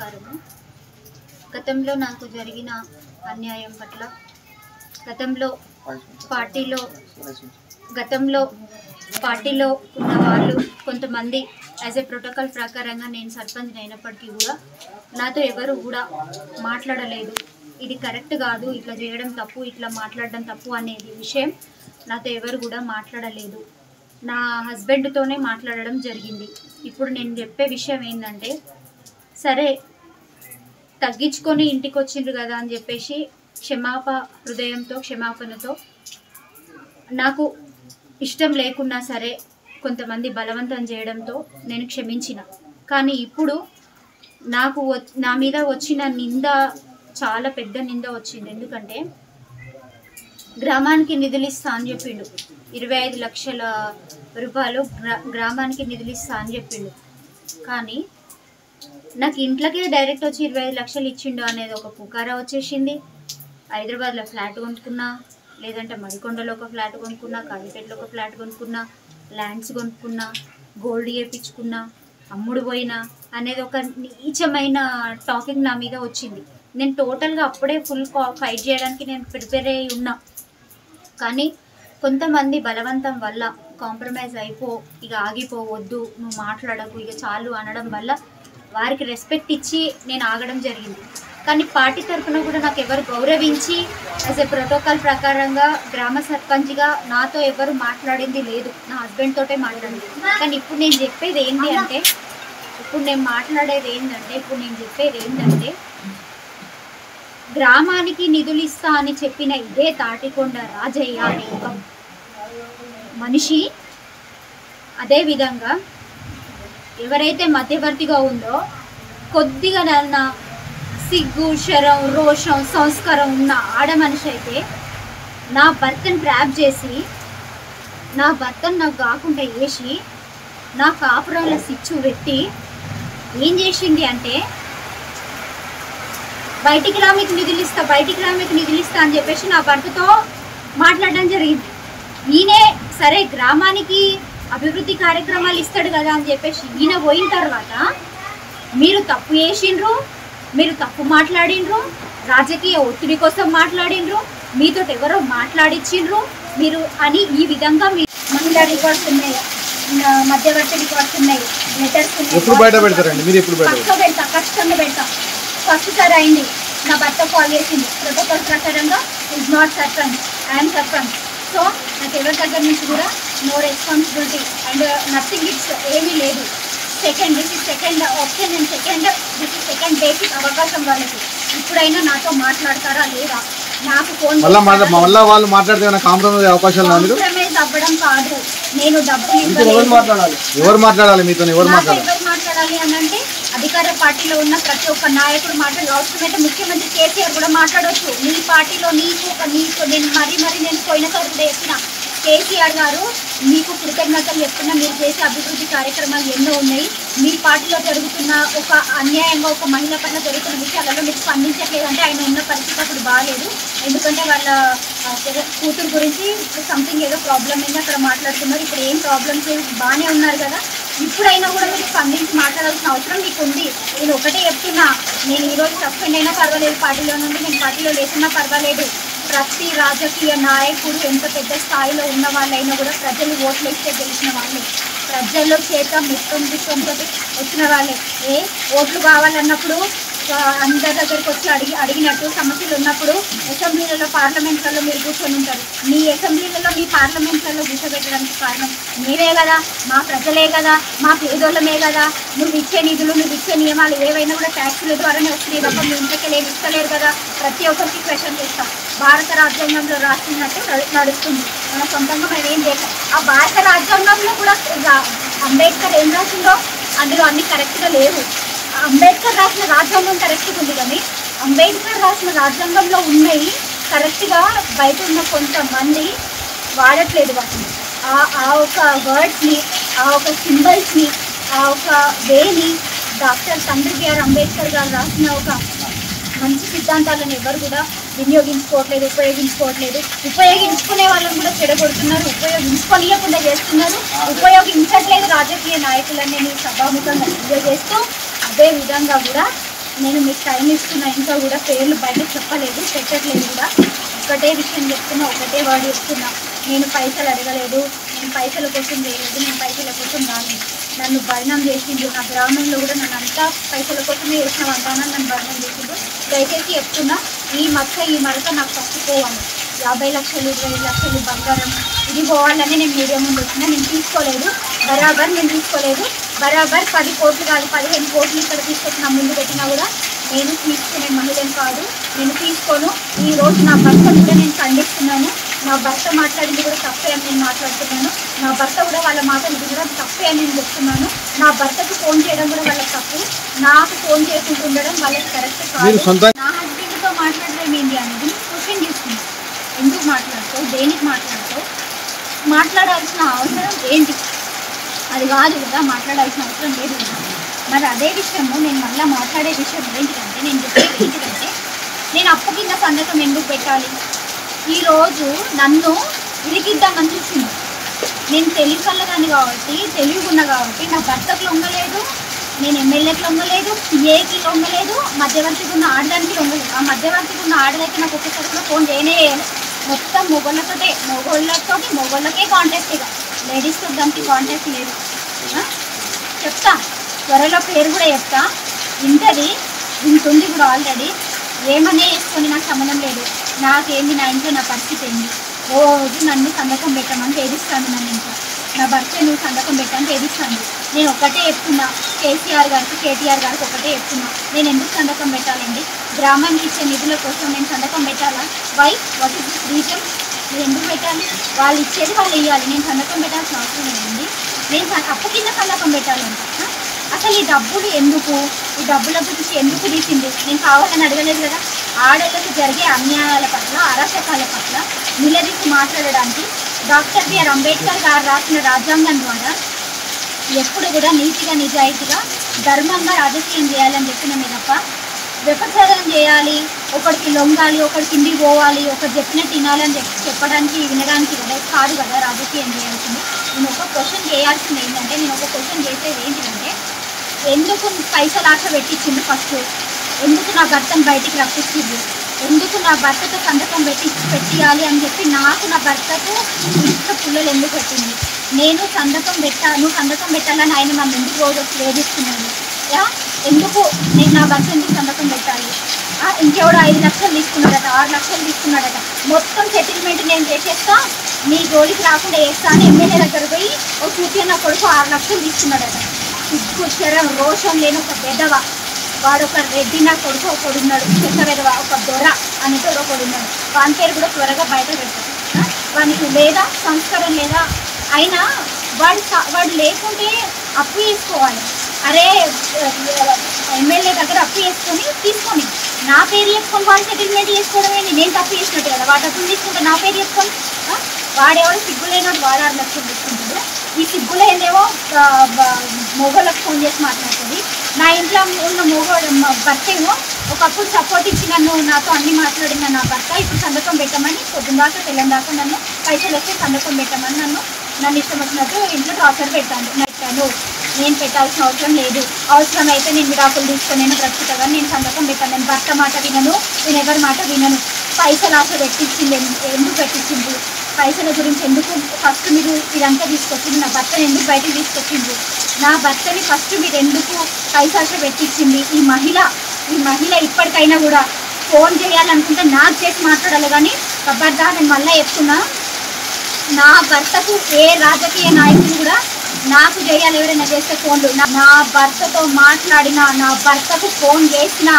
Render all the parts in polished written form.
నమస్కారము. గతంలో నాకు జరిగిన అన్యాయం పట్ల గతంలో పార్టీలో ఉన్న వాళ్ళు కొంతమంది యాజ్ ఏ ప్రోటోకాల్ ప్రకారంగా నేను సర్పంచ్ అయినప్పటికీ కూడా నాతో ఎవరు కూడా మాట్లాడలేదు. ఇది కరెక్ట్ కాదు, ఇట్లా చేయడం తప్పు, ఇట్లా మాట్లాడడం తప్పు అనేది విషయం నాతో ఎవరు కూడా మాట్లాడలేదు. నా హస్బెండ్తోనే మాట్లాడడం జరిగింది. ఇప్పుడు నేను చెప్పే విషయం ఏంటంటే, సరే తగ్గించుకొని ఇంటికి వచ్చిండ్రు కదా అని చెప్పేసి క్షమాపణతో నాకు ఇష్టం లేకున్నా సరే కొంతమంది బలవంతం చేయడంతో నేను క్షమించిన. కానీ ఇప్పుడు నా మీద వచ్చిన నింద చాలా పెద్ద నింద వచ్చింది. ఎందుకంటే గ్రామానికి నిధులు ఇస్తా అని చెప్పిండు, 25 లక్షల రూపాయలు గ్రామానికి నిధులు ఇస్తా అని చెప్పిండు. కానీ నాకు ఇంట్లోకే డైరెక్ట్ వచ్చి 25 లక్షలు ఇచ్చిండు అనేది ఒక పుకారా వచ్చేసింది. హైదరాబాద్లో ఫ్లాట్ కొనుక్కున్నా, లేదంటే మడికొండలో ఒక ఫ్లాట్ కొనుక్కున్నా, కాజీపేటలో ఒక ఫ్లాట్ కొనుక్కున్నా, ల్యాండ్స్ కొనుక్కున్నా, గోల్డ్ చేయించుకున్నా, అమ్ముడు పోయినా అనేది ఒక నీచమైన టాకింగ్ నా మీద వచ్చింది. నేను టోటల్గా అప్పుడే ఫుల్ ఫైట్ చేయడానికి నేను ప్రిపేర్ అయ్యి ఉన్నా. కానీ కొంతమంది బలవంతం వల్ల కాంప్రమైజ్ ఇక ఆగిపోవద్దు, నువ్వు మాట్లాడకు, ఇక చాలు అనడం వల్ల వారికి రెస్పెక్ట్ ఇచ్చి నేను ఆగడం జరిగింది. కానీ పార్టీ తరఫున కూడా నాకు ఎవరు గౌరవించి యాజ్ ఏ ప్రోటోకాల్ ప్రకారంగా గ్రామ సర్పంచ్గా నాతో ఎవరు మాట్లాడింది లేదు. నా హస్బెండ్ తోటే మాట్లాడింది. కానీ ఇప్పుడు నేను చెప్పేది ఏంటంటే గ్రామానికి నిధులు ఇస్తా అని చెప్పిన ఇదే తాటికొండ రాజయ్య అనే ఒక మనిషి, అదేవిధంగా ఎవరైతే మధ్యవర్తిగా ఉందో కొద్దిగా నన్న సిగ్గు, శరం, రోషం, సంస్కారం ఉన్న ఆడ మనిషి అయితే నా భర్తను ట్రాప్ చేసి నా భర్తను నాకు కాకుండా వేసి నా కాపురంలో సిచ్చు పెట్టి ఏం చేసింది అంటే, బయటికి రా మీకు నిధులు ఇస్తా అని చెప్పేసి నా భర్తతో మాట్లాడడం జరిగింది. ఈయనే సరే గ్రామానికి అభివృద్ధి కార్యక్రమాలు ఇస్తాడు కదా అని చెప్పేసి ఈయన పోయిన తర్వాత మీరు తప్పు చేసిండ్రు, మీరు తప్పు మాట్లాడిండ్రు, రాజకీయ ఒత్తిడి కోసం మాట్లాడిండ్రు, మీతో ఎవరో మాట్లాడించిండ్రు మీరు అని ఈ విధంగా మీ మహిళా రికార్డ్స్ ఉన్నాయి, మధ్యవర్తి రికార్డ్స్ ఉన్నాయి, లెటర్స్ ఖచ్చితంగా పెడతా. ఫస్ట్ సార్ అయింది, నా భర్త కాల్ చేసింది ప్రోటోకాల్ ప్రకారంగా, is not sarpanch, I'm sarpanch. So నాకు ఎవరి దగ్గర నుంచి కూడా no responsibility and nothing, it's ఏమీ లేదు. This is second option and this is second basic అవకాశం వాళ్ళకి. ఇప్పుడైనా నాతో మాట్లాడతారా లేదా? నాకు ఫోన్ వాళ్ళు మాట్లాడితే కాంప్రమైజ్ అవ్వడం కాదు, నేను డబ్బులు ఎవరు మాట్లాడాలి అని అంటే అధికార పార్టీలో ఉన్న ప్రతి ఒక్క నాయకుడు మాట్లాడాలి. అవసరమైతే ముఖ్యమంత్రి కేసీఆర్ కూడా మాట్లాడవచ్చు. మీ పార్టీలో నీకు నేను మరీ నేను పోయినసారి కూడా చెప్పిన, కేసీఆర్ గారు మీకు కృతజ్ఞతలు చెప్తున్నా, మీరు చేసే అభివృద్ధి కార్యక్రమాలు ఎన్నో ఉన్నాయి. మీ పార్టీలో జరుగుతున్న ఒక అన్యాయంగా ఒక మహిళ పట్ల జరుగుతున్న విషయాలలో మీరు స్పందించట్లేదంటే ఆయన ఉన్న పరిస్థితి అప్పుడు బాగాలేదు. ఎందుకంటే వాళ్ళ కూతురు గురించి సంథింగ్ ఏదో ప్రాబ్లం అయింది, అక్కడ మాట్లాడుతున్నారు. ఇప్పుడు ఏం ప్రాబ్లమ్స్ బాగానే ఉన్నారు కదా, ఇప్పుడైనా కూడా మీరు స్పందించి మాట్లాడాల్సిన అవసరం మీకు ఉంది. నేను ఒకటే చెప్తున్నా, నేను ఈరోజు సస్పెండ్ అయినా పర్వాలేదు పార్టీలో నుండి, నేను పార్టీలో లేకున్నా పర్వాలేదు. ప్రతి రాజకీయ నాయకుడు ఎంత పెద్ద స్థాయిలో ఉన్న వాళ్ళైనా కూడా ప్రజలు ఓట్లు ఇస్తే గెలిచిన వాళ్ళే, ప్రజల్లో చేత ముత్తంతో వచ్చిన వాళ్ళే. ఓట్లు కావాలన్నప్పుడు అందరి దగ్గరికి వచ్చి అడిగినట్టు సమస్యలు ఉన్నప్పుడు అసెంబ్లీలలో పార్లమెంట్లలో మీరు కూర్చొని ఉంటారు. మీ అసెంబ్లీలలో మీ పార్లమెంట్లలో కూర్చోబెట్టడానికి కారణం మీరే కదా, మా ప్రజలే కదా, మా పేదోళ్ళమే కదా. నువ్వు ఇచ్చే నిధులు, నువ్వు ఇచ్చే నియమాలు ఏవైనా కూడా ట్యాక్సుల ద్వారానే వస్తున్నాయి తప్ప మీ ఇంటికి ఇస్తలేరు కదా. ప్రతి ఒక్కరికి క్వశ్చన్ చేస్తాం. భారత రాజ్యాంగంలో రాస్తున్నట్టు నడుస్తుంది, మన సొంతంగా మనం ఏం చేస్తాం. ఆ భారత రాజ్యాంగంలో కూడా అంబేద్కర్ ఏం రాసిందో అందులో అన్ని కరెక్ట్గా లేవు. అంబేద్కర్ రాసిన రాజ్యాంగం కరెక్ట్గా ఉంది, కానీ అంబేద్కర్ రాసిన రాజ్యాంగంలో ఉన్నాయి కరెక్ట్గా బయట ఉన్న కొంతమంది వాడట్లేదు వాటిని. ఆ ఒక వర్డ్స్ని, ఆ ఒక సింబల్స్ని, ఆ ఒక వేని డాక్టర్ తండ్రి బిఆర్ అంబేద్కర్ గారు రాసిన ఒక మంచి సిద్ధాంతాలను ఎవరు కూడా ఉపయోగించుకోవట్లేదు. ఉపయోగించుకునే వాళ్ళని కూడా చెడగొడుతున్నారు, ఉపయోగించుకోనియకుండా చేస్తున్నారు, ఉపయోగించట్లేదు రాజకీయ నాయకులని సభాముఖంగా తెలియజేస్తూ. అదే విధంగా కూడా నేను మీకు టైం ఇస్తున్నా, ఇంకా కూడా పేర్లు బయట చెప్పలేదు, పెట్టట్లేదు కూడా. ఒకటే విషయం చెప్తున్నా, ఒకటే వర్డ్ చెప్తున్నా, నేను పైసలు అడగలేదు, నేను పైసల కోసం చేయలేదు, నేను పైసల కోసం రాలేదు. నన్ను బర్ణం చేసిండు, నా గ్రామంలో కూడా నన్ను అంతా పైసల కోసమే చేసిన అంటానని నన్ను బర్ణం చేసిండు. దయచేసి చెప్తున్నా, ఈ మరక నాకు ఫస్ట్ పోవాలి. 50 లక్షలు 25 లక్షలు బంగారం ఇది పోవాలని నేను మీడియా ముందు వచ్చినా, నేను తీసుకోలేదు, నేను తీసుకోలేదు. 10 కోట్లు కాదు 15 కోట్లు ఇక్కడ తీసుకొచ్చి నా ముందు పెట్టినా కూడా నేను తీసుకునే మహిళను కాదు, నేను తీసుకోను. ఈరోజు నా భర్త కూడా నేను ఖండిస్తున్నాను. నా భర్త మాట్లాడింది కూడా తప్పే అని నేను మాట్లాడుతున్నాను. నా భర్త కూడా వాళ్ళ మాటలు కూడా తప్పే అని నేను చెప్తున్నాను. నా భర్తకు ఫోన్ చేయడం కూడా వాళ్ళకి తప్పు, నాకు ఫోన్ చేసుకుంటూ ఉండడం వాళ్ళకి కరెక్ట్ కాదు. నా హస్బెండ్తో మాట్లాడడం ఏంటి అనేది క్వశ్చన్ చేసుకున్నాను. ఎందుకు మాట్లాడుతావు, దేనికి మాట్లాడుతావు, మాట్లాడాల్సిన అవసరం ఏంటి, అది కాదు కదా, మాట్లాడాల్సిన అవసరం లేదు కదా. మరి అదే విషయము నేను మళ్ళీ మాట్లాడే విషయం ఏంటిదంటే, నేను చెప్పేది ఏంటిదంటే, నేను అప్పు కింద సంతకం ఎందుకు పెట్టాలి? ఈరోజు నన్ను ఇరికిద్దామని చూసింది. నేను తెలివికల్లదాన్ని కాబట్టి, తెలివిగున్నా కాబట్టి నా భర్తకు లొంగలేదు, నేను ఎమ్మెల్యేకి లొంగలేదు, పిఏకి లొంగలేదు, మధ్యవర్తికి ఉన్న ఆడదానికి లొంగలేదు. ఆ మధ్యవర్తికి ఉన్న ఆడదైతే నాకు ఒక్కసారి కూడా ఫోన్ చేయలేదు. మొత్తం మొగోళ్ళకే కాంటాక్ట్, ఇక లేడీస్తో దానికి కాంటాక్ట్ లేదు. చెప్తా, త్వరలో పేరు కూడా చెప్తా, ఇంటది ఇంటుంది కూడా ఆల్రెడీ. ఏమనే వేసుకొని నాకు సంబంధం లేదు, నాకేంది, నా ఇంట్లో నా పరిస్థితి ఏంది. రోజు నన్ను సంతకం పెట్టమని వేధిస్తాను, నన్ను ఇంట్లో నా భర్త నువ్వు సంతకం పెట్టని వేధిస్తాను. నేను ఒకటే చెప్తున్నా, కేసీఆర్ గారికి కేటీఆర్ గారికి ఒకటే చెప్తున్నా, నేను ఎందుకు సంతకం పెట్టాలండి? గ్రామానికి ఇచ్చే నిధుల కోసం నేను సంతకం పెట్టాలా? What is this reason? నేను ఎందుకు పెట్టాలి? వాళ్ళు ఇచ్చేది వాళ్ళు ఇవ్వాలి, నేను సంతకం పెట్టాల్సిన అవసరం లేదండి. నేను అప్పు కింద సంతకం పెట్టాలంట. అసలు ఈ డబ్బులు ఎందుకు, ఈ డబ్బుల గురించి ఎందుకు తీసింది? నేను కావాలని అడగలేదు కదా. ఆడవాళ్ళకు జరిగే అన్యాయాల పట్ల, అరాచకాల పట్ల నిలదీసి మాట్లాడడానికి డాక్టర్ బిఆర్ అంబేద్కర్ గారు రాసిన రాజ్యాంగం ద్వారా ఎప్పుడు కూడా నీతిగా, నిజాయితీగా, ధర్మంగా రాజకీయం చేయాలని చెప్పినమే తప్ప వ్యభిచారం చేయాలి, ఒకరికి లొంగాలి, ఒకరికి ఇంటికి పోవాలి, ఒకరు చెప్పినట్టు తినాలని చెప్పడానికి వినడానికి కదా కాదు కదా రాజకీయం చేయాల్సింది. నేను ఒక క్వశ్చన్ చేయాల్సింది ఏంటంటే, నేను ఒక క్వశ్చన్ చేసేది ఏంటంటే, ఎందుకు పైసలు ఆశ పెట్టించింది? ఫస్ట్ ఎందుకు నా భర్తను బయటికి రప్పించింది? ఎందుకు నా భర్తతో సంతకం పెట్టియాలి అని చెప్పి నాకు నా భర్తకు ఇంట్లో పిల్లలు ఎందుకు పెట్టింది? నేను సంతకం నువ్వు సంతకం పెట్టాలని ఆయన నన్ను ఎందుకు రోజు వేధిస్తున్నాను? ఎందుకు నేను నా భర్త ఎందుకు సంతకం పెట్టాలి? ఇంకెవడు 5 లక్షలు తీసుకున్నాడట, 6 లక్షలు తీసుకున్నాడట, మొత్తం సెటిల్మెంట్ నేను చేసేస్తా, నీ జోలికి రాకుండా వేస్తా అని ఎమ్మెల్యే దగ్గర పోయి ఒక కూర్చొని నా కొడుకు 6 లక్షలు తీసుకున్నాడట. సిగ్గు శరం రోషం లేని ఒక పెద్దవ వాడు, ఒక రెడ్డి నా కొడుకు ఒకడున్నాడు, చెత్త పెదవ, ఒక దొర అనేసి ఒకడున్నాడు. వాని పేరు కూడా త్వరగా బయట పెడతాడు. వానికి లేదా సంస్కారం లేదా? అయినా వాడు లేకుంటే అప్పు చేసుకోవాలి. అరే ఎమ్మెల్యే దగ్గర అప్పు తీసుకొని నా పేరు చెప్పుకొని వాడు సెటిల్మెంట్ చేసుకోవడం ఏంటి? నేను తప్పు చేసినట్టు కదా. వాడు అప్పులు తీసుకుంటే నా పేరు చెప్పుకొని, వాడెవడో సిగ్గులేనోడు వాడు 6 లక్షలు తీసుకుంటాడు. ఈ సిగ్గులేదేమో మొగోళ్ళకి ఫోన్ చేసి మాట్లాడుతుంది. నా ఇంట్లో ఉన్న భర్త ఏమో ఒకప్పుడు సపోర్ట్ ఇచ్చి నాతో అన్ని మాట్లాడిన నా భర్త ఇప్పుడు సంతకం పెట్టమని పొద్దున్న దాకా తెల్లని దాకా నన్ను పైసలు వస్తే సంతకం పెట్టమని నన్ను ఇష్టం వచ్చినట్టు ఇంట్లో టార్చర్ పెట్టాను. నేను పెట్టాల్సిన అవసరం లేదు. అవసరమైతే నేను విడాకులు తీసుకొని బ్రతుకుతాగా, నేను సంతకం పెట్టాను. నేను భర్త మాట వినను, నేను ఎవరి మాట వినను. పైసలు ఆశ పెట్టించింది, ఎందుకు పెట్టించింది? పైసల గురించి ఎందుకు ఫస్ట్ మీరు ఇదంతా తీసుకొచ్చింది? నా భర్తను ఎందుకు బయటకు తీసుకొచ్చింది? నా భర్తని ఫస్ట్ మీరు ఎందుకు పైసాశ పెట్టించింది? ఈ మహిళ ఇప్పటికైనా కూడా ఫోన్ చేయాలనుకుంటే నాకు చేసి మాట్లాడాలి. కానీ ఖబర్దా, నేను మళ్ళీ చెప్తున్నా, నా భర్తకు ఏ రాజకీయ నాయకులు కూడా నాకు చేయాలి. ఎవరైనా చేస్తే ఫోన్లు నా భర్తతో మాట్లాడినా, నా భర్తకు ఫోన్ చేసినా,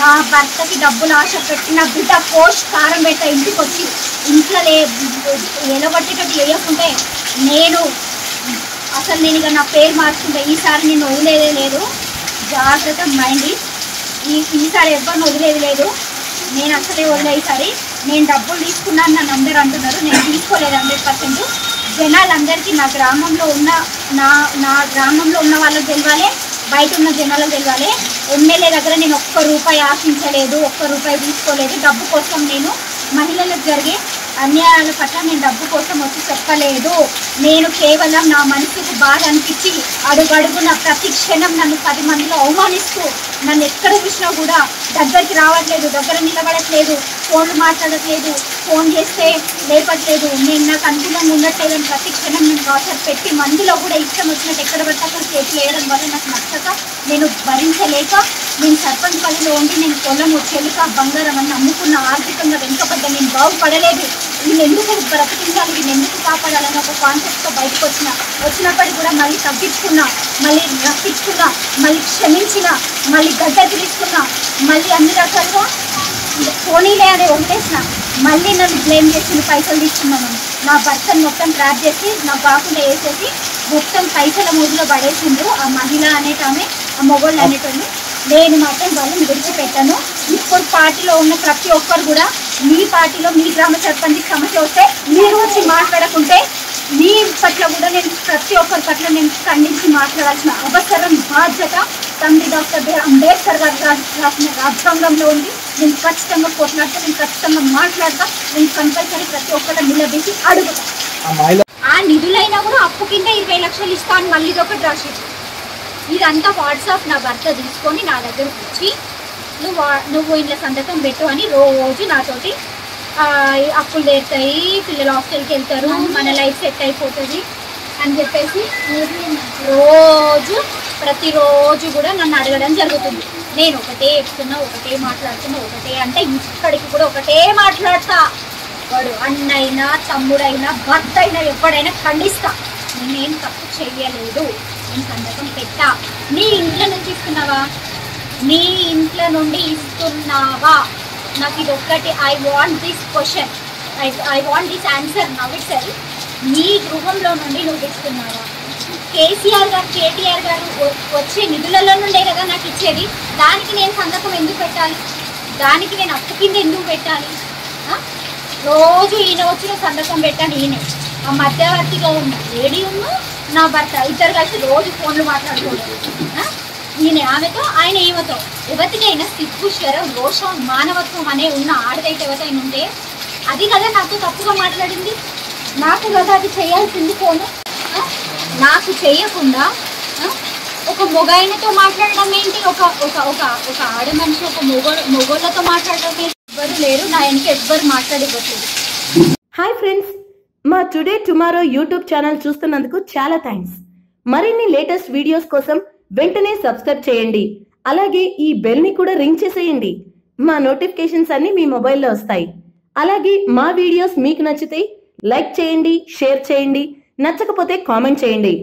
నా భర్తకి డబ్బులు ఆశ పెట్టిన బిడ్డ పోస్ట్ కారం పెట్ట ఇంటికి వచ్చి ఇంట్లో ఎలగొట్టేటట్టు వేయకుంటే నేను ఇక నా పేరు మార్చుకుంటే ఈసారి నేను వదిలేదే లేదు. జాగ్రత్త మైండ్, ఈసారి ఎవరిని వదిలేది లేదు. నేను అసలే వదిలే. ఈసారి నేను డబ్బులు తీసుకున్నాను నన్ను అందరూ అంటున్నారు, నేను తీసుకోలేదు 100%. జనాలందరికీ నా గ్రామంలో ఉన్న వాళ్ళకి తెలవాలి, బయట ఉన్న జనాలకు తెలవాలి. ఎమ్మెల్యే దగ్గర నేను ఒక్క రూపాయి ఆశించలేదు, ఒక్క రూపాయి తీసుకోలేదు. డబ్బు కోసం నేను మహిళలకు జరిగే అన్యాయాల పట్ల నేను డబ్బు కోసం వచ్చి చెప్పలేదు. నేను కేవలం నా మనసుకు బాధ అనిపించి అడుగడుగున ప్రతి క్షణం నన్ను 10 మందిలో అవమానిస్తూ నన్ను ఎక్కడ చూసినా కూడా దగ్గరికి రావట్లేదు, దగ్గర నిలబడట్లేదు, ఫోన్లు మాట్లాడట్లేదు, ఫోన్ చేస్తే లేపట్లేదు, నేను నాకు అనుకూలంగా ఉండట్లేదని ప్రతి క్షణం నేను టార్చర్ పెట్టి మందులో కూడా ఇష్టం వచ్చినట్టు ఎక్కడ పడితే అక్కడ చేతులు వేయడం వల్ల నాకు నచ్చక నేను భరించలేక నేను సర్పంచ్ పల్లిలో ఉండి నేను పొలము చెలుక బంగారం అని నమ్ముకున్న ఆర్థికంగా వెనుకబడ్డ నేను బాగుపడలేదు. వీళ్ళు ఎందుకు బ్రతికించాలి, వీళ్ళు ఎందుకు కాపాడాలని ఒక కాన్సెప్ట్తో బయటకు వచ్చినప్పటికీ కూడా మళ్ళీ తగ్గించుకున్నా, మళ్ళీ రప్పించుకున్నా, మళ్ళీ క్షమించిన, మళ్ళీ గడ్డకి తీసుకున్నా, మళ్ళీ అన్ని రకాలుగా పోనీలే అని వదిలేసిన. మళ్ళీ నన్ను బ్లేమ్ చేసి పైసలు తీసుకున్నాను. నా భర్తను మొత్తం ట్రాప్ చేసి నా కాకుండా వేసేసి మొత్తం పైసల మూడులో పడేసిండ్రు ఆ మహిళ అనేటామె, ఆ మొగోళ్ళు అనేటోళ్ళు. నేను మాత్రం వాళ్ళని విడిచిపెట్టాను. ఇప్పుడు పార్టీలో ఉన్న ప్రతి ఒక్కరు కూడా మీ పార్టీలో మీ గ్రామ సర్పంచ్ సమస్య వస్తే మీరు వచ్చి మాట్లాడకుంటే మీ పట్ల కూడా నేను ప్రతి ఒక్కరి పట్ల నేను ఖండించి మాట్లాడాల్సిన అవసరం బాధ్యత తండ్రి డాక్టర్ బిఆర్ అంబేద్కర్ గారు రాసిన రాజ్యాంగంలో ఉంది. నేను ఖచ్చితంగా కొట్లాడతా, నేను ఖచ్చితంగా మాట్లాడతా, నేను కంపల్సరీ ప్రతి ఒక్కరు నిలబెట్టి అడుగుతా. ఆ నిధులైనా కూడా అప్పు కింద 20 లక్షలు ఇస్తా అని మళ్ళీ ఒకటి రాసేది. ఇదంతా వాట్సాప్ నా భర్త తీసుకొని నా దగ్గరకు వచ్చి నువ్వు ఇంట్లో సంతకం పెట్టు అని రోజు నాతోటి అప్పులు తీరుతాయి, పిల్లలు హాస్టల్కి వెళ్తారు, మన లైఫ్ సెట్ అయిపోతుంది అని చెప్పేసి ప్రతిరోజు కూడా నన్ను అడగడం జరుగుతుంది. నేను ఒకటే చెప్తున్నా, ఒకటే మాట్లాడుతున్నా, ఒకటే అంటే ఇక్కడికి కూడా ఒకటే మాట్లాడతా. వాడు అన్నైనా తమ్ముడైనా భర్త అయినా ఎవడైనా ఖండిస్తా. నేనేం తప్పు చేయలేదు, నేను సంతకం పెట్టా. నీ ఇంట్లో నుంచి ఇస్తున్నావా, నీ ఇంట్లో నుండి ఇస్తున్నావా, నాకు ఇది ఒక్కటి I want this question, I want this answer now it self. నీ గృహంలో నుండి నువ్వు ఇస్తున్నావా? కేసీఆర్ గారు కేటీఆర్ గారు వచ్చే నిధులలో నుండే కదా నాకు ఇచ్చేది. దానికి నేను సంతకం ఎందుకు పెట్టాలి, దానికి నేను అప్పు కింద ఎందుకు పెట్టాలి? రోజు ఈయన వచ్చిన సంతకం పెట్టాను. ఈయనే ఆ మధ్యవర్తిగా ఉన్న లేడీ ఉన్న నా భర్త ఇద్దరు కలిసి రోజు ఫోన్లు మాట్లాడుకోలేదు. ఈయన ఆమెతో, ఆయన ఈమెతో. ఎవరికైనా సిగ్గు, శరం, రోషం, మానవత్వం అనే ఉన్న ఆడదైతే ఎవరైనా ఉంటే అది కదా నాతో తప్పుగా మాట్లాడింది. నాకు కదా అది చేయాల్సింది. ఫోను నాకు చేయకుండా ఒక మొగాయనతో మాట్లాడడం ఏంటి, ఒక ఒక ఒక ఒక ఆడ మనిషి ఒక మొగోళ్ళతో మాట్లాడడం ఏంటి? ఎవ్వరు లేరు, నా వెనక ఎవ్వరు మాట్లాడివ్వట్లేదు. హాయ్ ఫ్రెండ్స్, మా టుడే టుమారో యూట్యూబ్ ఛానల్ చూస్తున్నందుకు చాలా థ్యాంక్స్. మరిన్ని లేటెస్ట్ వీడియోస్ కోసం వెంటనే సబ్స్క్రైబ్ చేయండి. అలాగే ఈ బెల్ ని కూడా రింగ్ చేసేయండి. మా నోటిఫికేషన్స్ అన్ని మీ మొబైల్లో వస్తాయి. అలాగే మా వీడియోస్ మీకు నచ్చితే లైక్ చేయండి, షేర్ చేయండి, నచ్చకపోతే కామెంట్ చేయండి.